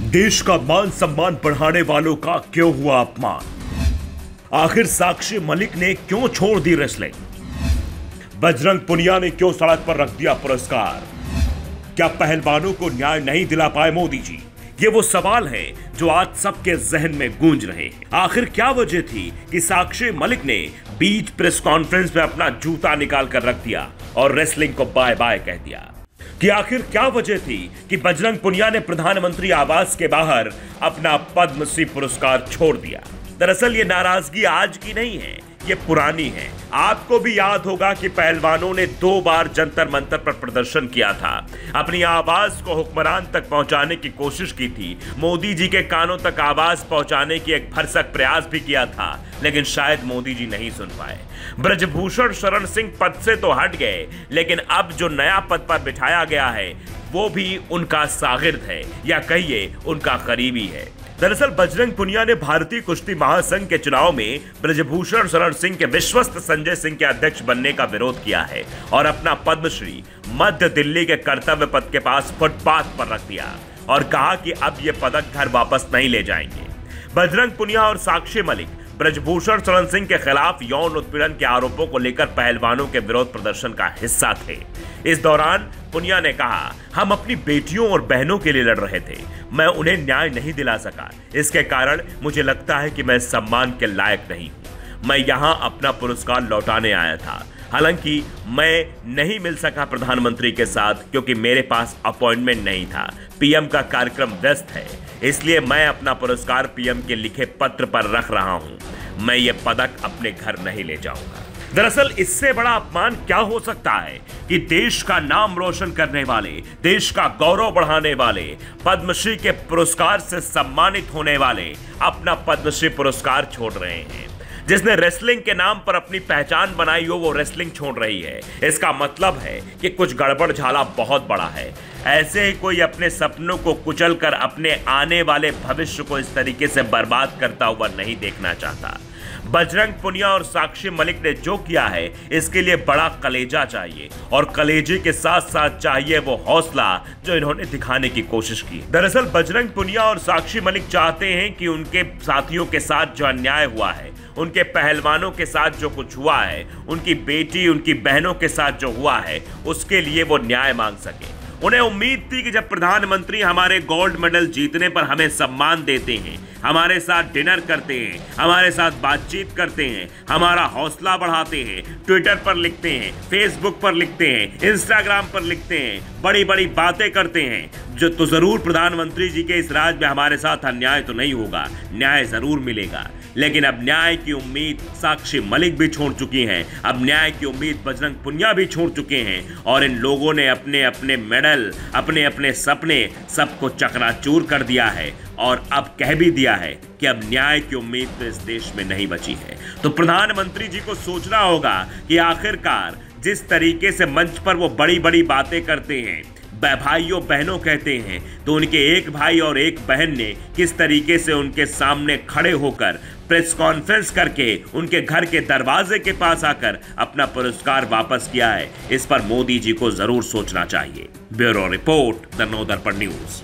देश का मान सम्मान बढ़ाने वालों का क्यों हुआ अपमान? आखिर साक्षी मलिक ने क्यों छोड़ दी रेसलिंग? बजरंग पुनिया ने क्यों सड़क पर रख दिया पुरस्कार? क्या पहलवानों को न्याय नहीं दिला पाए मोदी जी? ये वो सवाल है जो आज सबके जहन में गूंज रहे हैं। आखिर क्या वजह थी कि साक्षी मलिक ने बीच प्रेस कॉन्फ्रेंस में अपना जूता निकाल कर रख दिया और रेसलिंग को बाय बाय कह दिया? कि आखिर क्या वजह थी कि बजरंग पुनिया ने प्रधानमंत्री आवास के बाहर अपना पद्मश्री पुरस्कार छोड़ दिया? दरअसल ये नाराजगी आज की नहीं है, ये पुरानी है। आपको भी याद होगा कि पहलवानों ने 2 बार जंतर मंतर पर प्रदर्शन किया था, अपनी आवाज को हुक्मरान तक पहुंचाने की कोशिश की थी, मोदी जी के कानों तक आवाज पहुंचाने की एक भरसक प्रयास भी किया था, लेकिन शायद मोदी जी नहीं सुन पाए। ब्रजभूषण शरण सिंह पद से तो हट गए, लेकिन अब जो नया पद पर बिठाया गया है वो भी उनका शागिर्द है, या कहिए उनका करीबी है। दरअसल बजरंग पुनिया ने भारतीय कुश्ती महासंघ के चुनाव में ब्रजभूषण शरण सिंह के विश्वस्त संजय सिंह के अध्यक्ष बनने का विरोध किया है और अपना पद्मश्री मध्य दिल्ली के कर्तव्य पथ के पास फुटपाथ पर रख दिया और कहा कि अब ये पदक घर वापस नहीं ले जाएंगे। बजरंग पुनिया और साक्षी मलिक ब्रजभूषण शरण सिंह के खिलाफ यौन उत्पीड़न के आरोपों को लेकर पहलवानों के विरोध प्रदर्शन का हिस्सा थे। इस दौरान पुनिया ने कहा, हम अपनी बेटियों और बहनों के लिए लड़ रहे थे, मैं उन्हें न्याय नहीं दिला सका, इसके कारण मुझे लगता है कि मैं सम्मान के लायक नहीं हूं। मैं यहां अपना पुरस्कार लौटाने आया था, हालांकि मैं नहीं मिल सका प्रधानमंत्री के साथ क्योंकि मेरे पास अपॉइंटमेंट नहीं था, पीएम का कार्यक्रम व्यस्त है, इसलिए मैं अपना पुरस्कार पीएम के लिखे पत्र पर रख रहा हूं। मैं ये पदक अपने घर नहीं ले जाऊंगा। दरअसल इससे बड़ा अपमान क्या हो सकता है कि देश का नाम रोशन करने वाले, देश का गौरव बढ़ाने वाले, पद्मश्री के पुरस्कार से सम्मानित होने वाले अपना पद्मश्री पुरस्कार छोड़ रहे हैं। जिसने रेसलिंग के नाम पर अपनी पहचान बनाई हो वो रेसलिंग छोड़ रही है। इसका मतलब है कि कुछ गड़बड़ झाला बहुत बड़ा है। ऐसे ही कोई अपने सपनों को कुचलकर अपने आने वाले भविष्य को इस तरीके से बर्बाद करता हुआ नहीं देखना चाहता। बजरंग पुनिया और साक्षी मलिक ने जो किया है इसके लिए बड़ा कलेजा चाहिए और कलेजे के साथ साथ चाहिए वो हौसला जो इन्होंने दिखाने की कोशिश की। दरअसल बजरंग पुनिया और साक्षी मलिक चाहते हैं कि उनके साथियों के साथ जो अन्याय हुआ है, उनके पहलवानों के साथ जो कुछ हुआ है, उनकी बेटी उनकी बहनों के साथ जो हुआ है, उसके लिए वो न्याय मांग सके। उन्हें उम्मीद थी कि जब प्रधानमंत्री हमारे गोल्ड मेडल जीतने पर हमें सम्मान देते हैं, हमारे साथ डिनर करते हैं, हमारे साथ बातचीत करते हैं, हमारा हौसला बढ़ाते हैं, ट्विटर पर लिखते हैं, फेसबुक पर लिखते हैं, इंस्टाग्राम पर लिखते हैं, बड़ी बड़ी बातें करते हैं, जो तो जरूर प्रधानमंत्री जी के इस राज में हमारे साथ अन्याय तो नहीं होगा, न्याय जरूर मिलेगा। लेकिन अब न्याय की उम्मीद साक्षी मलिक भी छोड़ चुकी हैं, अब न्याय की उम्मीद बजरंग पुनिया भी छोड़ चुके हैं और इन लोगों ने अपने अपने मेडल, अपने अपने सपने सबको चकनाचूर कर दिया है और अब कह भी दिया है कि अब न्याय की उम्मीद तो इस देश में नहीं बची है। तो प्रधानमंत्री जी को सोचना होगा कि आखिरकार जिस तरीके से मंच पर वो बड़ी बड़ी बातें करते हैं, भाइयों बहनों कहते हैं, तो उनके एक भाई और एक बहन ने किस तरीके से उनके सामने खड़े होकर प्रेस कॉन्फ्रेंस करके उनके घर के दरवाजे के पास आकर अपना पुरस्कार वापस किया है, इस पर मोदी जी को जरूर सोचना चाहिए। Bureau report, the Navdarpan news.